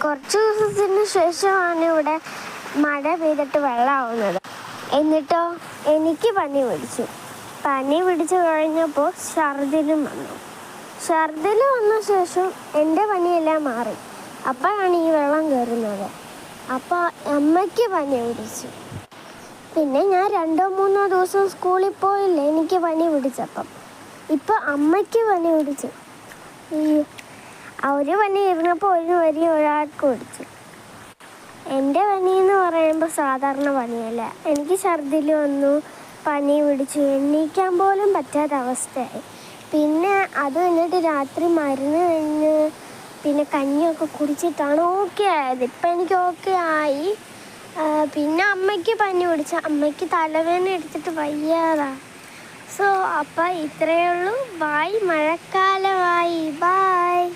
കുറച്ച് ദിവസത്തിന് ശേഷമാണ് ഇവിടെ മഴ പെയ്തിട്ട് വെള്ളമാവുന്നത്. എന്നിട്ടോ എനിക്ക് പനി പിടിച്ചു കഴിഞ്ഞപ്പോൾ ഛർദിലും വന്ന ശേഷം എൻ്റെ പനിയെല്ലാം മാറി. അപ്പോഴാണ് ഈ വെള്ളം കയറുന്നത്. അപ്പോൾ അമ്മയ്ക്ക് പനി പിടിച്ചു. പിന്നെ ഞാൻ 2-3 ദിവസം സ്കൂളിൽ പോയില്ല എനിക്ക് പനി പിടിച്ചപ്പം. ഇപ്പം അമ്മയ്ക്ക് പനി പിടിച്ചു. ഒരു പനി ഇരുന്നപ്പോൾ ഒരാൾക്ക് പിടിച്ചു. എൻ്റെ പനി എന്ന് പറയുമ്പോൾ സാധാരണ പനിയല്ല. എനിക്ക് ഛർദിൽ വന്നു, പനി പിടിച്ചു, എണീക്കാൻ പോലും പറ്റാത്ത അവസ്ഥയായി. പിന്നെ അത് കഴിഞ്ഞിട്ട് രാത്രി മരുന്ന് കഴിഞ്ഞ് പിന്നെ കഞ്ഞിയൊക്കെ കുടിച്ചിട്ടാണ് ഓക്കെ ആയത്. ഇപ്പം എനിക്ക് ഓക്കെ ആയി. പിന്നെ അമ്മയ്ക്ക് പനി പിടിച്ച, അമ്മയ്ക്ക് തലവേദന എടുത്തിട്ട് വയ്യാതാ. സോ അപ്പം ഇത്രയേ ഉള്ളൂ. ബായ്. മഴക്കാലമായി. ബായ്.